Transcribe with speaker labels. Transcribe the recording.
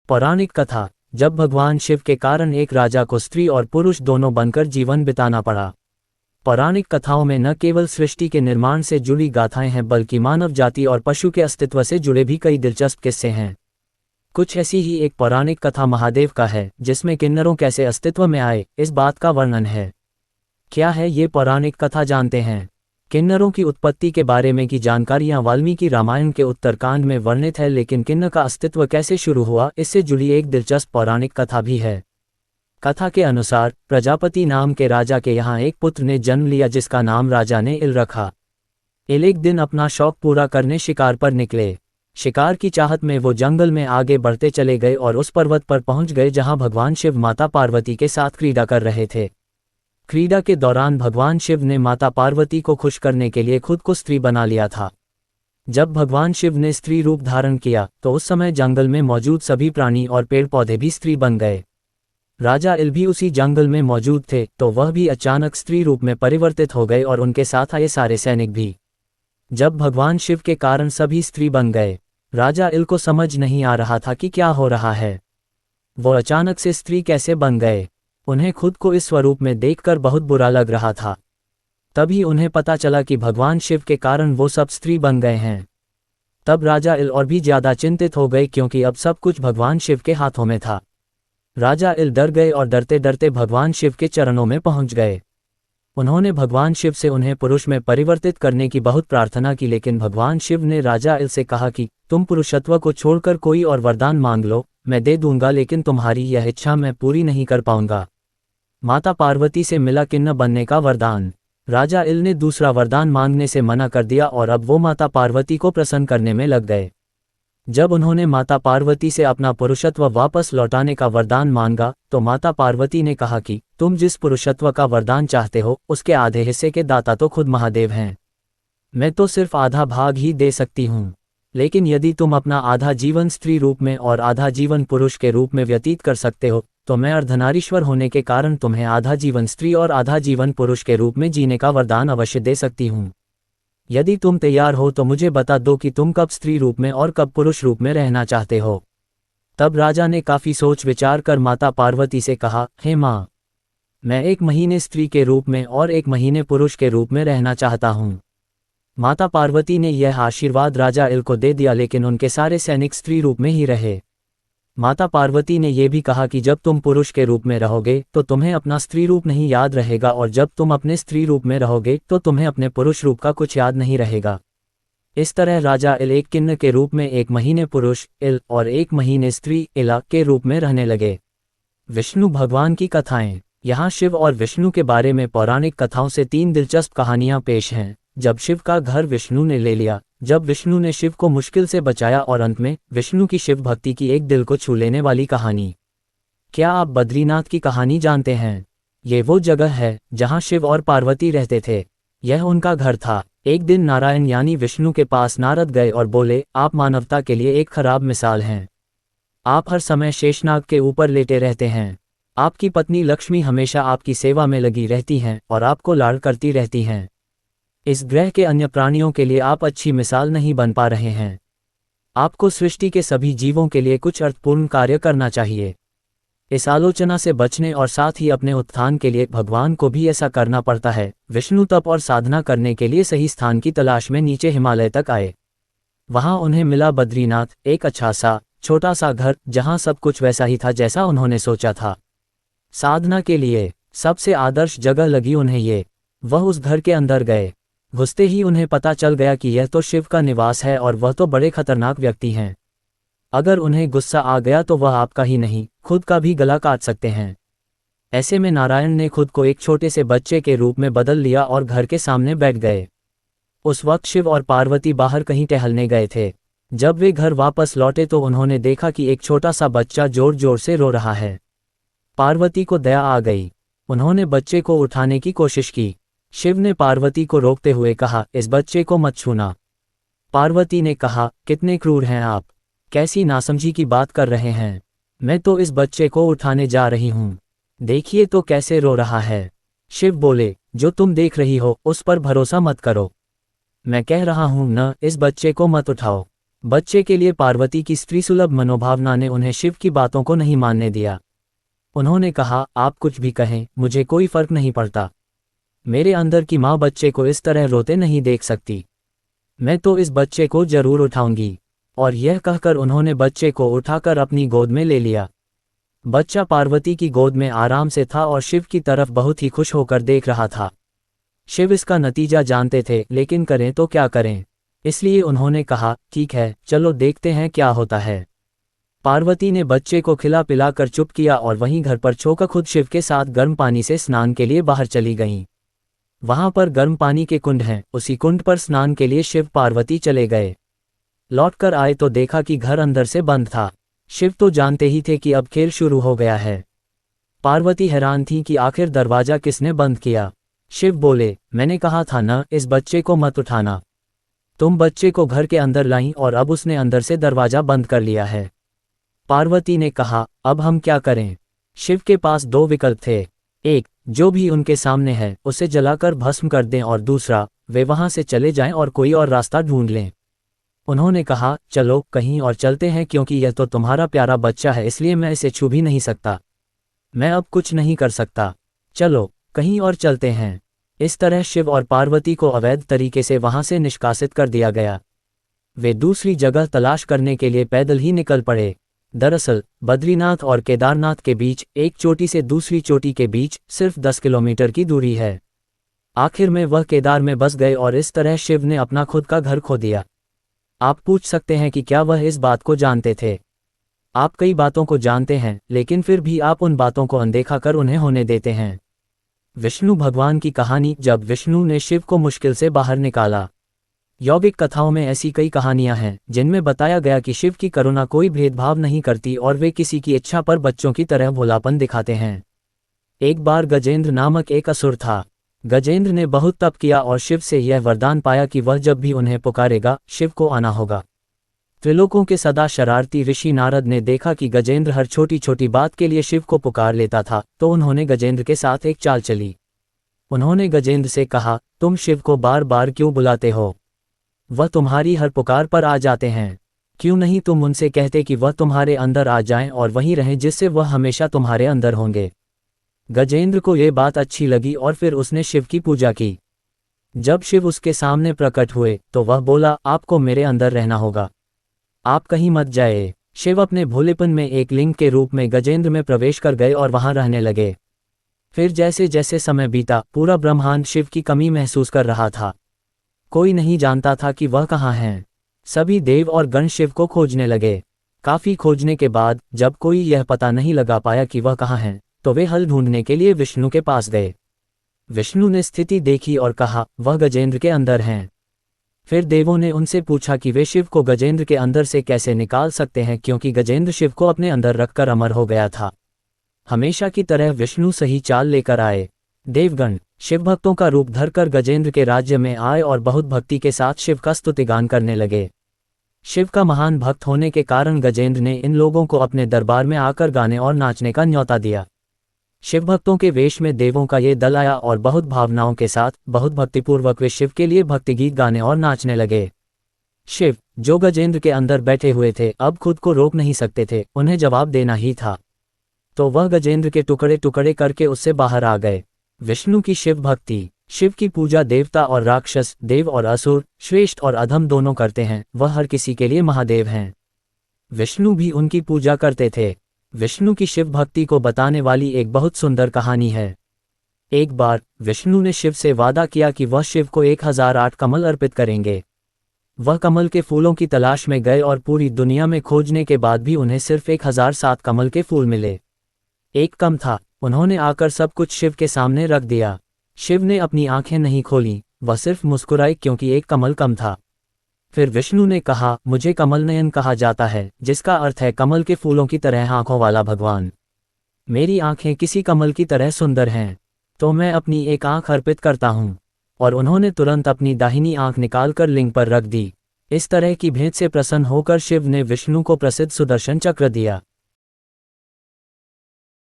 Speaker 1: पौराणिक कथा। जब भगवान शिव के कारण एक राजा को स्त्री और पुरुष दोनों बनकर जीवन बिताना पड़ा। पौराणिक कथाओं में न केवल सृष्टि के निर्माण से जुड़ी गाथाएं हैं बल्कि मानव जाति और पशु के अस्तित्व से जुड़े भी कई दिलचस्प किस्से हैं। कुछ ऐसी ही एक पौराणिक कथा महादेव का है, जिसमें किन्नरों कैसे अस्तित्व में आए, इस बात का वर्णन है। क्या है ये पौराणिक कथा, जानते हैं। किन्नरों की उत्पत्ति के बारे में की जानकारियां वाल्मीकि रामायण के उत्तरकांड में वर्णित है, लेकिन किन्नर का अस्तित्व कैसे शुरू हुआ, इससे जुड़ी एक दिलचस्प पौराणिक कथा भी है। कथा के अनुसार प्रजापति नाम के राजा के यहाँ एक पुत्र ने जन्म लिया, जिसका नाम राजा ने इल रखा। इल एक दिन अपना शौक पूरा करने शिकार पर निकले। शिकार की चाहत में वो जंगल में आगे बढ़ते चले गए और उस पर्वत पर पहुंच गए जहां भगवान शिव माता पार्वती के साथ क्रीड़ा कर रहे थे। क्रीड़ा के दौरान भगवान शिव ने माता पार्वती को खुश करने के लिए खुद को स्त्री बना लिया था। जब भगवान शिव ने स्त्री रूप धारण किया तो उस समय जंगल में मौजूद सभी प्राणी और पेड़ पौधे भी स्त्री बन गए। राजा इल भी उसी जंगल में मौजूद थे तो वह भी अचानक स्त्री रूप में परिवर्तित हो गए और उनके साथ आए सारे सैनिक भी। जब भगवान शिव के कारण सभी स्त्री बन गए, राजा इल को समझ नहीं आ रहा था कि क्या हो रहा है। वो अचानक से स्त्री कैसे बन गए। उन्हें खुद को इस स्वरूप में देखकर बहुत बुरा लग रहा था। तभी उन्हें पता चला कि भगवान शिव के कारण वो सब स्त्री बन गए हैं। तब राजा इल और भी ज्यादा चिंतित हो गए, क्योंकि अब सब कुछ भगवान शिव के हाथों में था। राजा इल डर गए और डरते डरते भगवान शिव के चरणों में पहुंच गए। उन्होंने भगवान शिव से उन्हें पुरुष में परिवर्तित करने की बहुत प्रार्थना की, लेकिन भगवान शिव ने राजा इल से कहा कि तुम पुरुषत्व को छोड़कर कोई और वरदान मांग लो, मैं दे दूंगा, लेकिन तुम्हारी यह इच्छा मैं पूरी नहीं कर पाऊंगा। माता पार्वती से मिला किन्नर बनने का वरदान। राजा इल ने दूसरा वरदान मांगने से मना कर दिया और अब वो माता पार्वती को प्रसन्न करने में लग गए। जब उन्होंने माता पार्वती से अपना पुरुषत्व वापस लौटाने का वरदान मांगा तो माता पार्वती ने कहा कि तुम जिस पुरुषत्व का वरदान चाहते हो उसके आधे हिस्से के दाता तो खुद महादेव हैं। मैं तो सिर्फ आधा भाग ही दे सकती हूँ, लेकिन यदि तुम अपना आधा जीवन स्त्री रूप में और आधा जीवन पुरुष के रूप में व्यतीत कर सकते हो तो मैं अर्धनारीश्वर होने के कारण तुम्हें आधा जीवन स्त्री और आधा जीवन पुरुष के रूप में जीने का वरदान अवश्य दे सकती हूँ। यदि तुम तैयार हो तो मुझे बता दो कि तुम कब स्त्री रूप में और कब पुरुष रूप में रहना चाहते हो। तब राजा ने काफी सोच विचार कर माता पार्वती से कहा, हे माँ, मैं 1 महीने स्त्री के रूप में और 1 महीने पुरुष के रूप में रहना चाहता हूँ। माता पार्वती ने यह आशीर्वाद राजा इल को दे दिया, लेकिन उनके सारे सैनिक स्त्री रूप में ही रहे। माता पार्वती ने यह भी कहा कि जब तुम पुरुष के रूप में रहोगे तो तुम्हें अपना स्त्री रूप नहीं याद रहेगा, और जब तुम अपने स्त्री रूप में रहोगे तो तुम्हें अपने पुरुष रूप का कुछ याद नहीं रहेगा। इस तरह राजा इल एक किन्नर के रूप में 1 महीने पुरुष इल और 1 महीने स्त्री इला के रूप में रहने लगे। विष्णु भगवान की कथाएं। यहाँ शिव और विष्णु के बारे में पौराणिक कथाओं से 3 दिलचस्प कहानियां पेश हैं। जब शिव का घर विष्णु ने ले लिया, जब विष्णु ने शिव को मुश्किल से बचाया, और अंत में विष्णु की शिव भक्ति की एक दिल को छू लेने वाली कहानी। क्या आप बद्रीनाथ की कहानी जानते हैं? ये वो जगह है जहां शिव और पार्वती रहते थे। यह उनका घर था। एक दिन नारायण यानी विष्णु के पास नारद गए और बोले, आप मानवता के लिए एक खराब मिसाल हैं। आप हर समय शेषनाग के ऊपर लेटे रहते हैं। आपकी पत्नी लक्ष्मी हमेशा आपकी सेवा में लगी रहती हैं और आपको लाड़ करती रहती हैं। इस ग्रह के अन्य प्राणियों के लिए आप अच्छी मिसाल नहीं बन पा रहे हैं। आपको सृष्टि के सभी जीवों के लिए कुछ अर्थपूर्ण कार्य करना चाहिए। इस आलोचना से बचने और साथ ही अपने उत्थान के लिए भगवान को भी ऐसा करना पड़ता है। विष्णु तप और साधना करने के लिए सही स्थान की तलाश में नीचे हिमालय तक आए। वहां उन्हें मिला बद्रीनाथ, एक अच्छा सा छोटा सा घर जहां सब कुछ वैसा ही था जैसा उन्होंने सोचा था। साधना के लिए सबसे आदर्श जगह लगी उन्हें ये। वह उस घर के अंदर गए। घुसते ही उन्हें पता चल गया कि यह तो शिव का निवास है और वह तो बड़े खतरनाक व्यक्ति हैं। अगर उन्हें गुस्सा आ गया तो वह आपका ही नहीं, खुद का भी गला काट सकते हैं। ऐसे में नारायण ने खुद को एक छोटे से बच्चे के रूप में बदल लिया और घर के सामने बैठ गए। उस वक्त शिव और पार्वती बाहर कहीं टहलने गए थे। जब वे घर वापस लौटे तो उन्होंने देखा कि एक छोटा सा बच्चा जोर जोर से रो रहा है। पार्वती को दया आ गई। उन्होंने बच्चे को उठाने की कोशिश की। शिव ने पार्वती को रोकते हुए कहा, इस बच्चे को मत छूना। पार्वती ने कहा, कितने क्रूर हैं आप, कैसी नासमझी की बात कर रहे हैं। मैं तो इस बच्चे को उठाने जा रही हूँ, देखिए तो कैसे रो रहा है। शिव बोले, जो तुम देख रही हो उस पर भरोसा मत करो। मैं कह रहा हूँ न, इस बच्चे को मत उठाओ। बच्चे के लिए पार्वती की स्त्री सुलभ मनोभावना ने उन्हें शिव की बातों को नहीं मानने दिया। उन्होंने कहा, आप कुछ भी कहें, मुझे कोई फर्क नहीं पड़ता। मेरे अंदर की माँ बच्चे को इस तरह रोते नहीं देख सकती। मैं तो इस बच्चे को जरूर उठाऊंगी। और यह कहकर उन्होंने बच्चे को उठाकर अपनी गोद में ले लिया। बच्चा पार्वती की गोद में आराम से था और शिव की तरफ बहुत ही खुश होकर देख रहा था। शिव इसका नतीजा जानते थे, लेकिन करें तो क्या करें, इसलिए उन्होंने कहा, ठीक है, चलो देखते हैं क्या होता है। पार्वती ने बच्चे को खिला पिलाकर चुप किया और वहीं घर पर छोकर खुद शिव के साथ गर्म पानी से स्नान के लिए बाहर चली गईं। वहां पर गर्म पानी के कुंड हैं, उसी कुंड पर स्नान के लिए शिव पार्वती चले गए। लौटकर आए तो देखा कि घर अंदर से बंद था। शिव तो जानते ही थे कि अब खेल शुरू हो गया है। पार्वती हैरान थी कि आखिर दरवाजा किसने बंद किया। शिव बोले, मैंने कहा था न, इस बच्चे को मत उठाना। तुम बच्चे को घर के अंदर लाईं और अब उसने अंदर से दरवाजा बंद कर लिया है। पार्वती ने कहा, अब हम क्या करें। शिव के पास दो विकल्प थे, एक, जो भी उनके सामने है उसे जलाकर भस्म कर दें, और दूसरा, वे वहां से चले जाएं और कोई और रास्ता ढूंढ लें। उन्होंने कहा, चलो कहीं और चलते हैं, क्योंकि यह तो तुम्हारा प्यारा बच्चा है, इसलिए मैं इसे छू भी नहीं सकता। मैं अब कुछ नहीं कर सकता, चलो कहीं और चलते हैं। इस तरह शिव और पार्वती को अवैध तरीके से वहां से निष्कासित कर दिया गया। वे दूसरी जगह तलाश करने के लिए पैदल ही निकल पड़े। दरअसल बद्रीनाथ और केदारनाथ के बीच एक चोटी से दूसरी चोटी के बीच सिर्फ 10 किलोमीटर की दूरी है। आखिर में वह केदार में बस गए और इस तरह शिव ने अपना खुद का घर खो दिया। आप पूछ सकते हैं कि क्या वह इस बात को जानते थे। आप कई बातों को जानते हैं, लेकिन फिर भी आप उन बातों को अनदेखा कर उन्हें होने देते हैं। विष्णु भगवान की कहानी, जब विष्णु ने शिव को मुश्किल से बाहर निकाला। यौगिक कथाओं में ऐसी कई कहानियां हैं जिनमें बताया गया कि शिव की करुणा कोई भेदभाव नहीं करती और वे किसी की इच्छा पर बच्चों की तरह भोलापन दिखाते हैं। एक बार गजेंद्र नामक एक असुर था। गजेंद्र ने बहुत तप किया और शिव से यह वरदान पाया कि वह जब भी उन्हें पुकारेगा, शिव को आना होगा। त्रिलोकों के सदा शरारती ऋषि नारद ने देखा कि गजेंद्र हर छोटी छोटी बात के लिए शिव को पुकार लेता था, तो उन्होंने गजेंद्र के साथ एक चाल चली। उन्होंने गजेंद्र से कहा, तुम शिव को बार बार क्यों बुलाते हो? वह तुम्हारी हर पुकार पर आ जाते हैं। क्यों नहीं तुम उनसे कहते कि वह तुम्हारे अंदर आ जाएं और वहीं रहें, जिससे वह हमेशा तुम्हारे अंदर होंगे। गजेंद्र को ये बात अच्छी लगी और फिर उसने शिव की पूजा की। जब शिव उसके सामने प्रकट हुए तो वह बोला, आपको मेरे अंदर रहना होगा, आप कहीं मत जाए। शिव अपने भोलेपन में एक लिंग के रूप में गजेंद्र में प्रवेश कर गए और वहां रहने लगे। फिर जैसे जैसे समय बीता, पूरा ब्रह्मांड शिव की कमी महसूस कर रहा था। कोई नहीं जानता था कि वह कहाँ हैं। सभी देव और गण शिव को खोजने लगे। काफी खोजने के बाद जब कोई यह पता नहीं लगा पाया कि वह कहाँ हैं, तो वे हल ढूंढने के लिए विष्णु के पास गए। विष्णु ने स्थिति देखी और कहा, वह गजेंद्र के अंदर हैं। फिर देवों ने उनसे पूछा कि वे शिव को गजेंद्र के अंदर से कैसे निकाल सकते हैं, क्योंकि गजेंद्र शिव को अपने अंदर रखकर अमर हो गया था। हमेशा की तरह विष्णु सही चाल लेकर आए। देवगण शिव भक्तों का रूप धरकर गजेंद्र के राज्य में आए और बहुत भक्ति के साथ शिव का स्तुतिगान करने लगे। शिव का महान भक्त होने के कारण गजेंद्र ने इन लोगों को अपने दरबार में आकर गाने और नाचने का न्योता दिया। शिव भक्तों के वेश में देवों का ये दल आया और बहुत भावनाओं के साथ, बहुत भक्तिपूर्वक वे शिव के लिए भक्ति गीत गाने और नाचने लगे। शिव, जो गजेंद्र के अंदर बैठे हुए थे, अब खुद को रोक नहीं सकते थे, उन्हें जवाब देना ही था। तो वह गजेंद्र के टुकड़े टुकड़े करके उससे बाहर आ गए। विष्णु की शिव भक्ति। शिव की पूजा देवता और राक्षस, देव और असुर, श्रेष्ठ और अधम दोनों करते हैं। वह हर किसी के लिए महादेव हैं। विष्णु भी उनकी पूजा करते थे। विष्णु की शिव भक्ति को बताने वाली एक बहुत सुंदर कहानी है। एक बार विष्णु ने शिव से वादा किया कि वह शिव को 1008 कमल अर्पित करेंगे। वह कमल के फूलों की तलाश में गए और पूरी दुनिया में खोजने के बाद भी उन्हें सिर्फ 1007 कमल के फूल मिले। एक कम था। उन्होंने आकर सब कुछ शिव के सामने रख दिया। शिव ने अपनी आंखें नहीं खोलीं, वह सिर्फ मुस्कुराए क्योंकि एक कमल कम था। फिर विष्णु ने कहा, मुझे कमल नयन कहा जाता है, जिसका अर्थ है कमल के फूलों की तरह आंखों वाला भगवान। मेरी आंखें किसी कमल की तरह सुंदर हैं, तो मैं अपनी एक आंख अर्पित करता हूँ। और उन्होंने तुरंत अपनी दाहिनी आंख निकालकर लिंग पर रख दी। इस तरह की भेंट से प्रसन्न होकर शिव ने विष्णु को प्रसिद्ध सुदर्शन चक्र दिया।